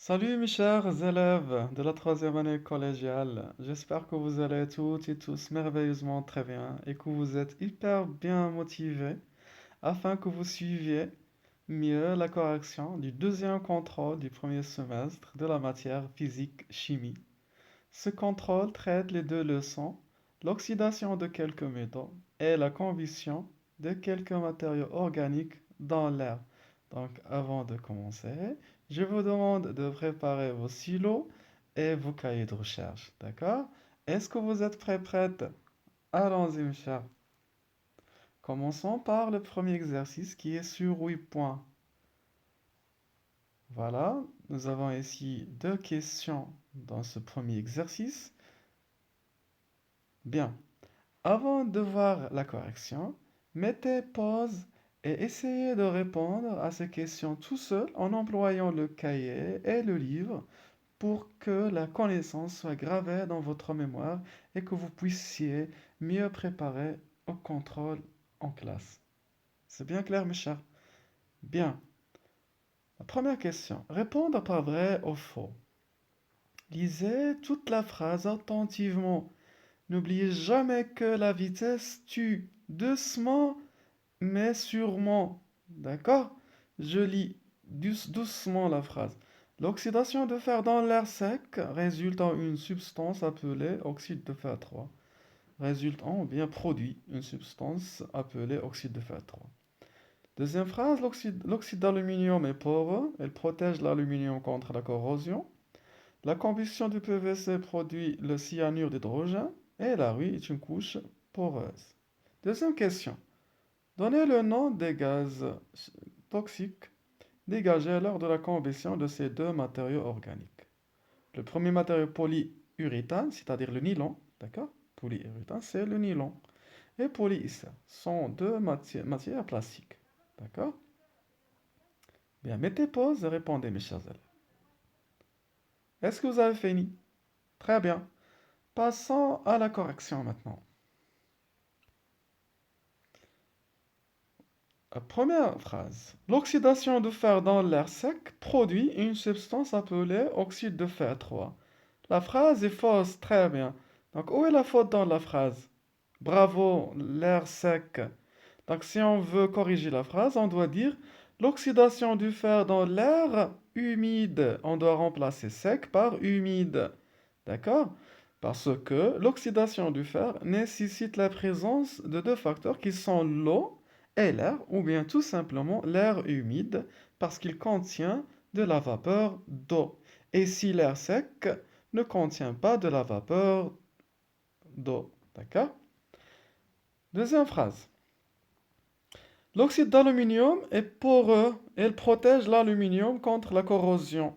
Salut mes chers élèves de la troisième année collégiale. J'espère que vous allez toutes et tous merveilleusement très bien et que vous êtes hyper bien motivés afin que vous suiviez mieux la correction du deuxième contrôle du premier semestre de la matière physique-chimie. Ce contrôle traite les deux leçons, l'oxydation de quelques métaux et la combustion de quelques matériaux organiques dans l'air. Donc, avant de commencer, je vous demande de préparer vos stylos et vos cahiers de recherche. D'accord? Est-ce que vous êtes prêtes? Allons-y, mes chers. Commençons par le premier exercice qui est sur 8 points. Voilà, nous avons ici deux questions dans ce premier exercice. Bien. Avant de voir la correction, mettez pause et essayez de répondre à ces questions tout seul en employant le cahier et le livre pour que la connaissance soit gravée dans votre mémoire et que vous puissiez mieux préparer au contrôle en classe. C'est bien clair, mes chers? Bien. La première question. Répondre par vrai ou faux. Lisez toute la phrase attentivement. N'oubliez jamais que la vitesse tue. Doucement, mais sûrement. D'accord? Je lis doucement la phrase. L'oxydation de fer dans l'air sec résulte en une substance appelée oxyde de fer 3. Résulte en ou bien produit une substance appelée oxyde de fer 3. Deuxième phrase, l'oxyde d'aluminium est poreux. Elle protège l'aluminium contre la corrosion. La combustion du PVC produit le cyanure d'hydrogène et la ruille est une couche poreuse. Deuxième question. Donnez le nom des gaz toxiques dégagés lors de la combustion de ces deux matériaux organiques. Le premier matériau polyuréthane, c'est-à-dire le nylon, d'accord? Polyuréthane, c'est le nylon. Et polyester sont deux matières plastiques, d'accord? Bien, mettez pause et répondez, mes chers élèves. Est-ce que vous avez fini? Très bien. Passons à la correction maintenant. La première phrase. L'oxydation de fer dans l'air sec produit une substance appelée oxyde de fer 3. La phrase est fausse, très bien. Donc, où est la faute dans la phrase? Bravo, l'air sec. Donc, si on veut corriger la phrase, on doit dire l'oxydation du fer dans l'air humide. On doit remplacer sec par humide. D'accord? Parce que l'oxydation du fer nécessite la présence de deux facteurs qui sont l'eau et l'air, ou bien tout simplement l'air humide, parce qu'il contient de la vapeur d'eau. Et si l'air sec ne contient pas de la vapeur d'eau. D'accord? Deuxième phrase. L'oxyde d'aluminium est poreux. Elle protège l'aluminium contre la corrosion.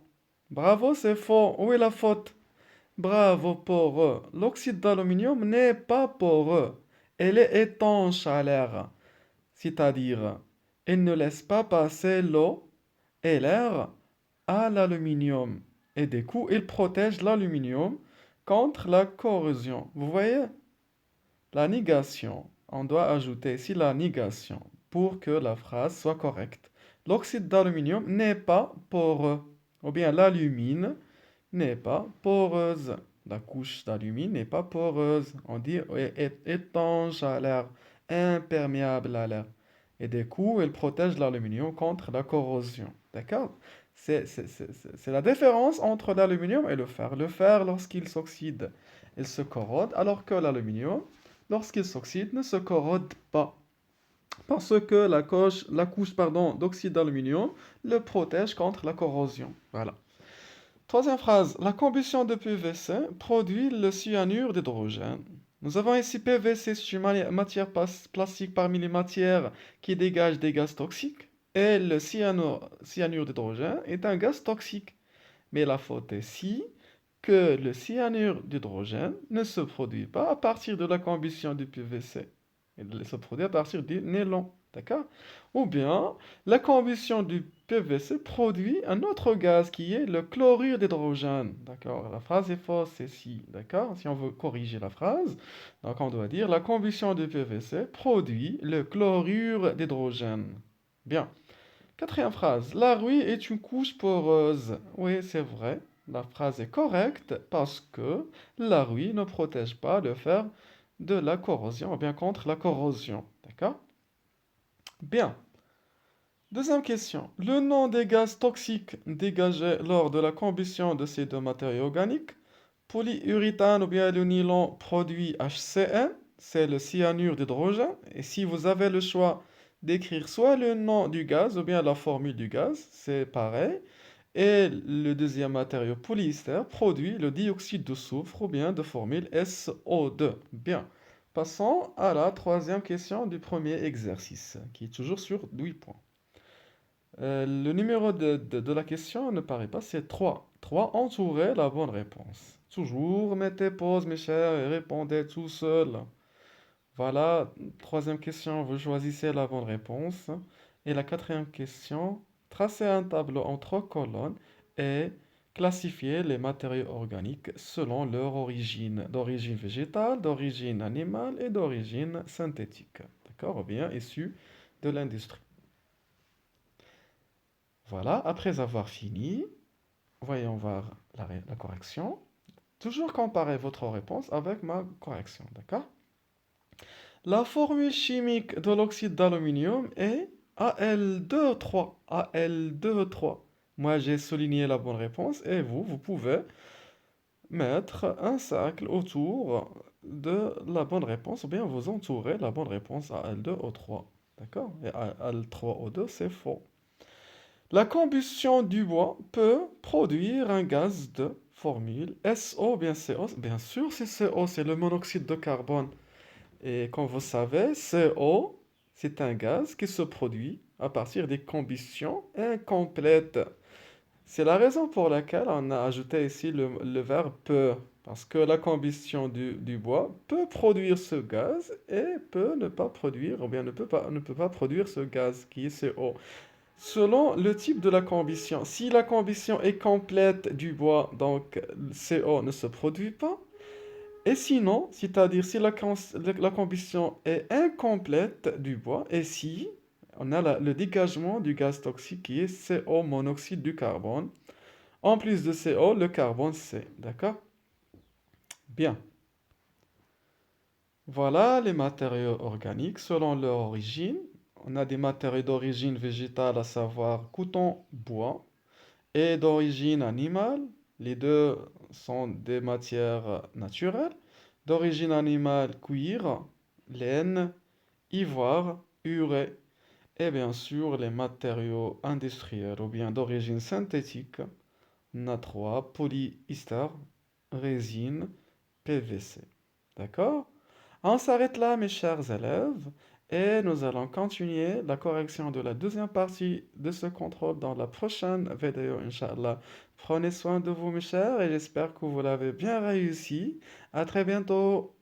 Bravo, c'est faux. Où est la faute? Bravo, poreux. L'oxyde d'aluminium n'est pas poreux. Elle est étanche à l'air. C'est-à-dire, elle ne laisse pas passer l'eau et l'air à l'aluminium. Et du coup, il protège l'aluminium contre la corrosion. Vous voyez? La négation. On doit ajouter ici la négation pour que la phrase soit correcte. L'oxyde d'aluminium n'est pas poreux. Ou bien l'alumine n'est pas poreuse. La couche d'alumine n'est pas poreuse. On dit étanche à l'air, imperméable à l'air. Et du coup, elle protège l'aluminium contre la corrosion. D'accord? C'est la différence entre l'aluminium et le fer. Le fer, lorsqu'il s'oxyde, il se corrode, alors que l'aluminium, lorsqu'il s'oxyde, ne se corrode pas. Parce que la couche d'oxyde d'aluminium le protège contre la corrosion. Voilà. Troisième phrase. La combustion de PVC produit le cyanure d'hydrogène. Nous avons ici PVC, c'est une matière plastique parmi les matières qui dégagent des gaz toxiques. Et le cyanure d'hydrogène est un gaz toxique. Mais la faute est ici que le cyanure d'hydrogène ne se produit pas à partir de la combustion du PVC. Il se produit à partir du nylon. D'accord? Ou bien, la combustion du PVC produit un autre gaz qui est le chlorure d'hydrogène. D'accord? La phrase est fausse ici. D'accord? Si on veut corriger la phrase, donc on doit dire la combustion du PVC produit le chlorure d'hydrogène. Bien. Quatrième phrase. La rouille est une couche poreuse. Oui, c'est vrai. La phrase est correcte parce que la rouille ne protège pas le fer de la corrosion, ou bien contre la corrosion. D'accord? Bien. Deuxième question. Le nom des gaz toxiques dégagés lors de la combustion de ces deux matériaux organiques, polyuréthane ou bien le nylon produit HCN, c'est le cyanure d'hydrogène. Et si vous avez le choix d'écrire soit le nom du gaz ou bien la formule du gaz, c'est pareil. Et le deuxième matériau, polyester, produit le dioxyde de soufre ou bien de formule SO2. Bien. Passons à la troisième question du premier exercice, qui est toujours sur 8 points. Le numéro de la question ne paraît pas, c'est 3. 3 entourez la bonne réponse. Toujours mettez pause, mes chers, et répondez tout seul. Voilà, troisième question, vous choisissez la bonne réponse. Et la quatrième question, tracez un tableau en trois colonnes et classifiez les matériaux organiques selon leur origine, d'origine végétale, d'origine animale et d'origine synthétique. D'accord? Ou bien issus de l'industrie. Voilà, après avoir fini, voyons voir la correction. Toujours comparer votre réponse avec ma correction, d'accord? La formule chimique de l'oxyde d'aluminium est Al2O3. Al2O3. Moi, j'ai souligné la bonne réponse et vous pouvez mettre un cercle autour de la bonne réponse ou bien vous entourez la bonne réponse à Al2O3. D'accord? Et Al3O2, c'est faux. La combustion du bois peut produire un gaz de formule SO, bien CO. Bien sûr, c'est CO, c'est le monoxyde de carbone. Et comme vous savez, CO, c'est un gaz qui se produit à partir des combustions incomplètes. C'est la raison pour laquelle on a ajouté ici le verbe peut. Parce que la combustion du bois peut produire ce gaz et peut ne pas produire, ou bien ne peut pas produire ce gaz qui est CO. Selon le type de la combustion, si la combustion est complète du bois, donc CO ne se produit pas. Et sinon, c'est-à-dire si la combustion est incomplète du bois, et si on a le dégagement du gaz toxique qui est CO, monoxyde du carbone. En plus de CO, le carbone C. D'accord? Bien. Voilà les matériaux organiques selon leur origine. On a des matériaux d'origine végétale, à savoir coton, bois, et d'origine animale. Les deux sont des matières naturelles. D'origine animale, cuir, laine, ivoire, urée. Et bien sûr, les matériaux industriels ou bien d'origine synthétique, on a trois, polyester, résine, PVC. D'accord? On s'arrête là, mes chers élèves, et nous allons continuer la correction de la deuxième partie de ce contrôle dans la prochaine vidéo, Inch'Allah. Prenez soin de vous, mes chers, et j'espère que vous l'avez bien réussi. À très bientôt.